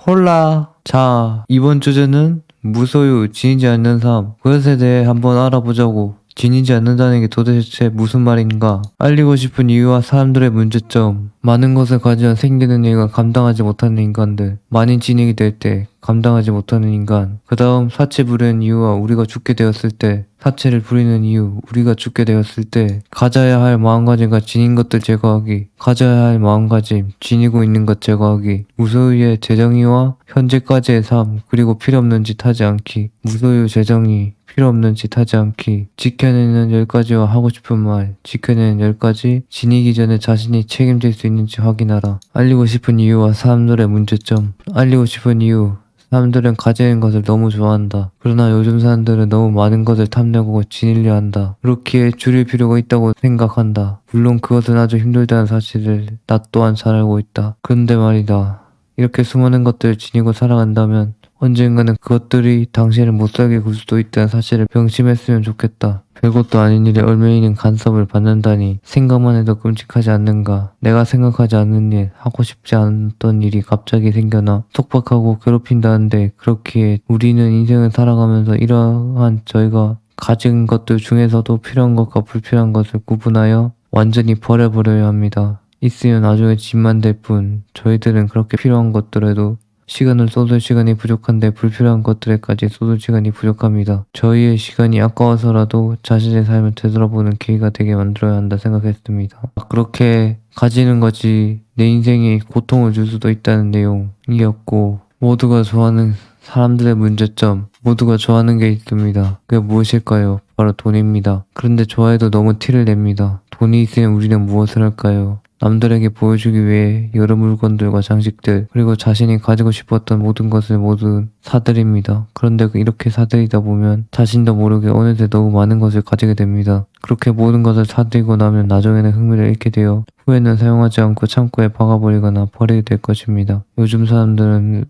홀라. 자, 이번 주제는 무소유, 지니지 않는 삶. 그것에 대해 한번 알아보자고. 지니지 않는다는 게 도대체 무슨 말인가? 알리고 싶은 이유와 사람들의 문제점. 많은 것을 가지면 생기는 일과 감당하지 못하는 인간들. 많이 지니게 될 때 감당하지 못하는 인간. 그 다음 사체 부리는 이유와 우리가 죽게 되었을 때. 사체를 부리는 이유, 우리가 죽게 되었을 때 가져야 할 마음가짐과 지닌 것들 제거하기, 가져야 할 마음가짐, 지니고 있는 것 제거하기, 무소유의 재정의와 현재까지의 삶, 그리고 필요없는 짓 하지 않기, 무소유 재정의, 필요없는 짓 하지 않기, 지켜내는 10가지와 하고 싶은 말, 지켜내는 10가지, 지니기 전에 자신이 책임질 수 있는지 확인하라. 알리고 싶은 이유와 사람들의 문제점. 알리고 싶은 이유. 사람들은 가지는 것을 너무 좋아한다. 그러나 요즘 사람들은 너무 많은 것을 탐내고 지니려 한다. 그렇기에 줄일 필요가 있다고 생각한다. 물론 그것은 아주 힘들다는 사실을 나 또한 잘 알고 있다. 그런데 말이다. 이렇게 수많은 것들을 지니고 살아간다면 언젠가는 그것들이 당신을 못살게 굴 수도 있다는 사실을 명심했으면 좋겠다. 별것도 아닌 일에 얼매이는 간섭을 받는다니 생각만 해도 끔찍하지 않는가. 내가 생각하지 않는 일, 하고 싶지 않았던 일이 갑자기 생겨나 속박하고 괴롭힌다는데 그렇기에 우리는 인생을 살아가면서 이러한 저희가 가진 것들 중에서도 필요한 것과 불필요한 것을 구분하여 완전히 버려버려야 합니다. 있으면 나중에 짐만 될 뿐 저희들은 그렇게 필요한 것들에도 시간을 쏟을 시간이 부족한데 불필요한 것들에까지 쏟을 시간이 부족합니다. 저희의 시간이 아까워서라도 자신의 삶을 되돌아보는 계기가 되게 만들어야 한다 생각했습니다. 그렇게 가지는 것이 내 인생에 고통을 줄 수도 있다는 내용이었고, 모두가 좋아하는 사람들의 문제점, 모두가 좋아하는 게 있습니다. 그게 무엇일까요? 바로 돈입니다. 그런데 좋아해도 너무 티를 냅니다. 돈이 있으면 우리는 무엇을 할까요? 남들에게 보여주기 위해 여러 물건들과 장식들, 그리고 자신이 가지고 싶었던 모든 것을 모두 사들입니다. 그런데 이렇게 사들이다 보면 자신도 모르게 어느새 너무 많은 것을 가지게 됩니다. 그렇게 모든 것을 사들이고 나면 나중에는 흥미를 잃게 되어 후에는 사용하지 않고 창고에 박아버리거나 버리게 될 것입니다. 요즘 사람들은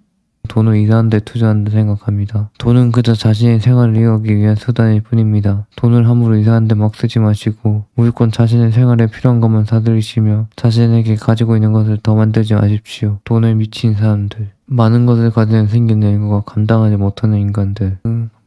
돈을 이상한 데 투자한다 생각합니다. 돈은 그저 자신의 생활을 이어가기 위한 수단일 뿐입니다. 돈을 함부로 이상한 데 막 쓰지 마시고 무조건 자신의 생활에 필요한 것만 사들이시며 자신에게 가지고 있는 것을 더 만들지 마십시오. 돈을 미친 사람들, 많은 것을 가지면 생기는 일과 감당하지 못하는 인간들,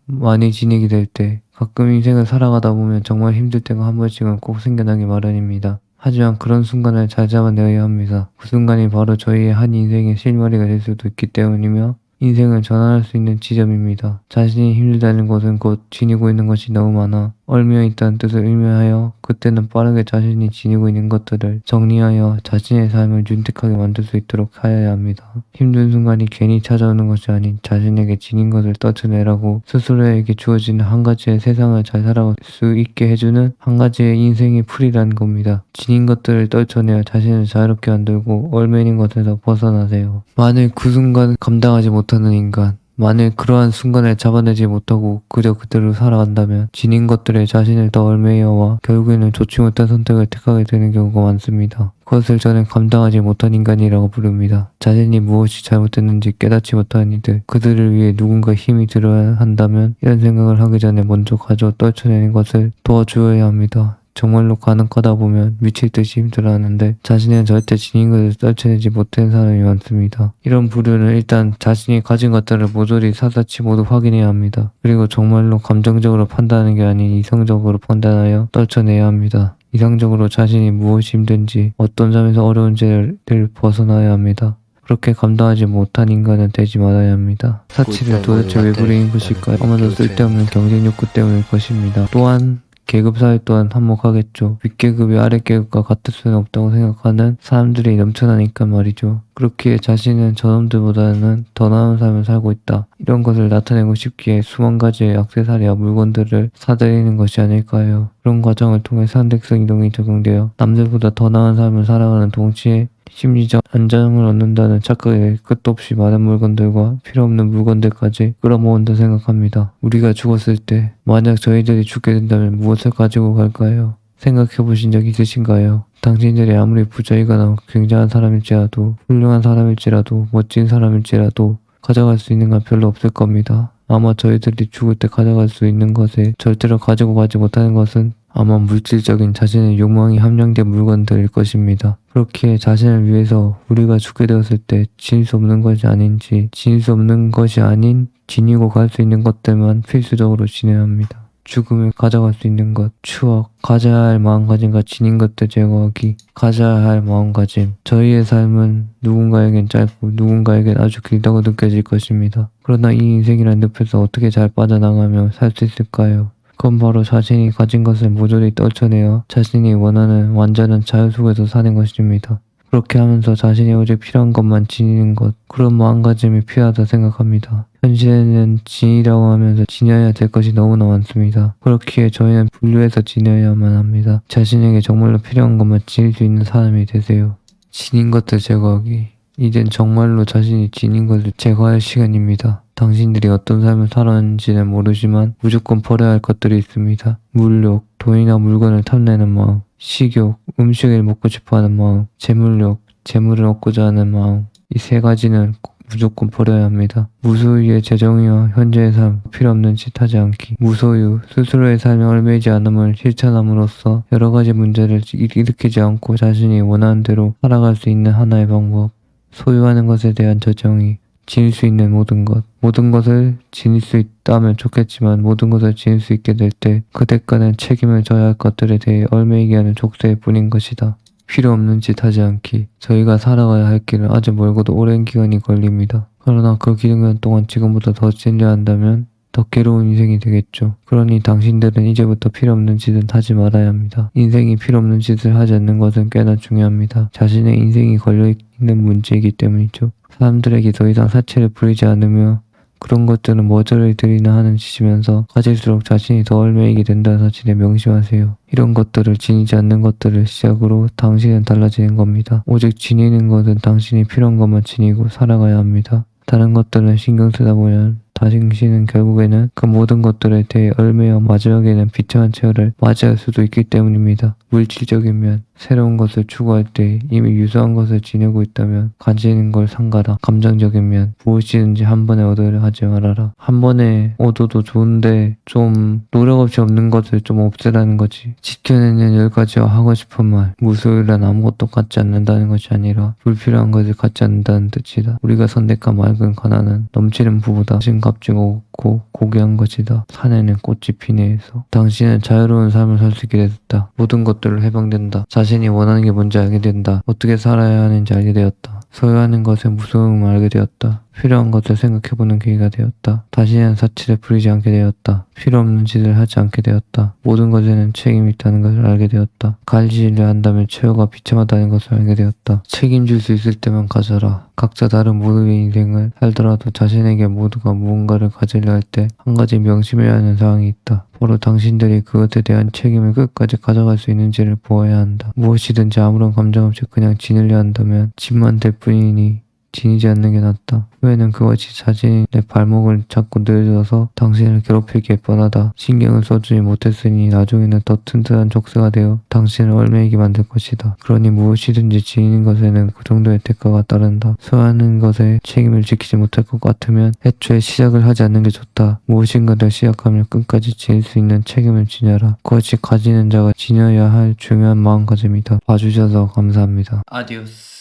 많이 지니게 될 때 가끔 인생을 살아가다 보면 정말 힘들 때가 한 번씩은 꼭 생겨나기 마련입니다. 하지만 그런 순간을 잘 잡아내야 합니다. 그 순간이 바로 저희의 한 인생의 실마리가 될 수도 있기 때문이며 인생을 전환할 수 있는 지점입니다. 자신이 힘들다는 것은 곧 지니고 있는 것이 너무 많아 얼미어 있다는 뜻을 의미하여 그때는 빠르게 자신이 지니고 있는 것들을 정리하여 자신의 삶을 윤택하게 만들 수 있도록 하여야 합니다. 힘든 순간이 괜히 찾아오는 것이 아닌 자신에게 지닌 것을 떨쳐내라고 스스로에게 주어지는 한 가지의 세상을 잘 살아갈 수 있게 해주는 한 가지의 인생의 풀이라는 겁니다. 지닌 것들을 떨쳐내어 자신을 자유롭게 만들고 얼매인 것에서 벗어나세요. 만일 그 순간 감당하지 못하는 인간, 만일 그러한 순간을 잡아내지 못하고 그저 그대로 살아간다면 지닌 것들에 자신을 더 얽매여와 결국에는 좋지 못한 선택을 택하게 되는 경우가 많습니다. 그것을 저는 감당하지 못한 인간이라고 부릅니다. 자신이 무엇이 잘못됐는지 깨닫지 못한 이들, 그들을 위해 누군가 힘이 들어야 한다면 이런 생각을 하기 전에 먼저 가져 떨쳐내는 것을 도와주어야 합니다. 정말로 가능하다 보면 미칠 듯이 힘들어하는데 자신은 절대 지닌 것을 떨쳐내지 못한 사람이 많습니다. 이런 부류는 일단 자신이 가진 것들을 모조리 사사치 모두 확인해야 합니다. 그리고 정말로 감정적으로 판단하는 게 아닌 이성적으로 판단하여 떨쳐내야 합니다. 이상적으로 자신이 무엇이 힘든지 어떤 점에서 어려운지를 벗어나야 합니다. 그렇게 감당하지 못한 인간은 되지 말아야 합니다. 사치를 도대체 왜 부리는 것일까요? 아마도 쓸데없는 경쟁 욕구 때문일 것입니다. 또한 계급사회 또한 한몫하겠죠. 윗계급이 아랫계급과 같을 수는 없다고 생각하는 사람들이 넘쳐나니까 말이죠. 그렇기에 자신은 저놈들보다는 더 나은 삶을 살고 있다. 이런 것을 나타내고 싶기에 수만 가지의 액세서리와 물건들을 사들이는 것이 아닐까요? 그런 과정을 통해 선택성 이동이 적용되어 남들보다 더 나은 삶을 살아가는 동시에 심리적 안정을 얻는다는 착각에 끝도 없이 많은 물건들과 필요없는 물건들까지 끌어모은다 생각합니다. 우리가 죽었을 때 만약 저희들이 죽게 된다면 무엇을 가지고 갈까요? 생각해 보신 적 있으신가요? 당신들이 아무리 부자이거나 굉장한 사람일지라도 훌륭한 사람일지라도 멋진 사람일지라도 가져갈 수 있는 건 별로 없을 겁니다. 아마 저희들이 죽을 때 가져갈 수 있는 것에 절대로 가지고 가지 못하는 것은 아마 물질적인 자신의 욕망이 함량된 물건들일 것입니다. 그렇게 자신을 위해서 우리가 죽게 되었을 때 지닐 수 없는 것이 아닌지, 지닐 수 없는 것이 아닌 지니고 갈 수 있는 것들만 필수적으로 지내야 합니다. 죽음을 가져갈 수 있는 것, 추억, 가져야 할 마음가짐과 지닌 것들 제거하기, 가져야 할 마음가짐. 저희의 삶은 누군가에겐 짧고 누군가에겐 아주 길다고 느껴질 것입니다. 그러나 이 인생이란 늪에서 어떻게 잘 빠져나가며 살 수 있을까요? 그건 바로 자신이 가진 것을 모조리 떨쳐내어 자신이 원하는 완전한 자유 속에서 사는 것입니다. 그렇게 하면서 자신이 오직 필요한 것만 지니는 것, 그런 마음가짐이 필요하다 생각합니다. 현실에는 지니라고 하면서 지녀야 될 것이 너무나 많습니다. 그렇기에 저희는 분류해서 지녀야만 합니다. 자신에게 정말로 필요한 것만 지닐 수 있는 사람이 되세요. 지닌 것들 제거하기. 이젠 정말로 자신이 지닌 것을 제거할 시간입니다. 당신들이 어떤 삶을 살았는지는 모르지만 무조건 버려야 할 것들이 있습니다. 물욕, 돈이나 물건을 탐내는 마음, 식욕, 음식을 먹고 싶어하는 마음, 재물욕, 재물을 얻고자 하는 마음. 이 세 가지는 꼭 무조건 버려야 합니다. 무소유의 재정의와 현재의 삶, 필요 없는 짓 하지 않기. 무소유, 스스로의 삶에 얽매이지 않음을 실천함으로써 여러 가지 문제를 일으키지 않고 자신이 원하는 대로 살아갈 수 있는 하나의 방법. 소유하는 것에 대한 저정의, 지닐 수 있는 모든 것. 모든 것을 지닐 수 있다면 좋겠지만 모든 것을 지닐 수 있게 될 때 그 대가는 책임을 져야 할 것들에 대해 얽매이게 하는 족쇄일 뿐인 것이다. 필요 없는 짓 하지 않기. 저희가 살아가야 할 길은 아주 멀고도 오랜 기간이 걸립니다. 그러나 그 기간 동안 지금보다 더 진려야 한다면 더 괴로운 인생이 되겠죠. 그러니 당신들은 이제부터 필요 없는 짓은 하지 말아야 합니다. 인생이 필요 없는 짓을 하지 않는 것은 꽤나 중요합니다. 자신의 인생이 걸려있는 문제이기 때문이죠. 사람들에게 더 이상 사치를 부리지 않으며 그런 것들은 머저리 들이나 하는 짓이면서 가질수록 자신이 더 얽매이게 된다는 사실에 명심하세요. 이런 것들을 지니지 않는 것들을 시작으로 당신은 달라지는 겁니다. 오직 지니는 것은 당신이 필요한 것만 지니고 살아가야 합니다. 다른 것들은 신경 쓰다 보면 당신은 결국에는 그 모든 것들에 대해 얽매여 마지막에는 비참한 최후를 맞이할 수도 있기 때문입니다. 물질적인 면, 새로운 것을 추구할 때 이미 유사한 것을 지니고 있다면 가지는 걸 삼가라. 감정적인 면, 무엇이든지 한 번에 얻으려 하지 말아라. 한 번에 얻어도 좋은데 좀 노력 없이 없는 것을 좀 없애라는 거지. 지켜내는 10가지와 하고 싶은 말, 무소유란 아무것도 갖지 않는다는 것이 아니라 불필요한 것을 갖지 않는다는 뜻이다. 우리가 선택한 맑은 가난은 넘치는 부보다 값지고 없고 고귀한 것이다. 산에는 꽃이 피네 해서 당신은 자유로운 삶을 살 수 있게 됐다. 모든 것들을 해방된다. 자신이 원하는 게 뭔지 알게 된다. 어떻게 살아야 하는지 알게 되었다. 소유하는 것의 무서움을 알게 되었다. 필요한 것을 생각해보는 계기가 되었다. 다시는 사치를 부리지 않게 되었다. 필요 없는 짓을 하지 않게 되었다. 모든 것에는 책임이 있다는 것을 알게 되었다. 가지려 한다면 최후가 비참하다는 것을 알게 되었다. 책임질 수 있을 때만 가져라. 각자 다른 모두의 인생을 살더라도 자신에게 모두가 무언가를 가지려 할 때 한 가지 명심해야 하는 사항이 있다. 바로 당신들이 그것에 대한 책임을 끝까지 가져갈 수 있는지를 보아야 한다. 무엇이든지 아무런 감정 없이 그냥 지내려 한다면 짐만 될 뿐이니 지니지 않는 게 낫다. 후에는 그것이 자신의 발목을 잡고 늘어서 당신을 괴롭히기에 뻔하다. 신경을 써주지 못했으니 나중에는 더 튼튼한 족쇄가 되어 당신을 얽매이게 만들 것이다. 그러니 무엇이든지 지니는 것에는 그 정도의 대가가 따른다. 소유하는 것에 책임을 지키지 못할 것 같으면 애초에 시작을 하지 않는 게 좋다. 무엇인가를 시작하면 끝까지 지닐 수 있는 책임을 지녀라. 그것이 가지는 자가 지녀야 할 중요한 마음가짐이다. 봐주셔서 감사합니다. 아디오스.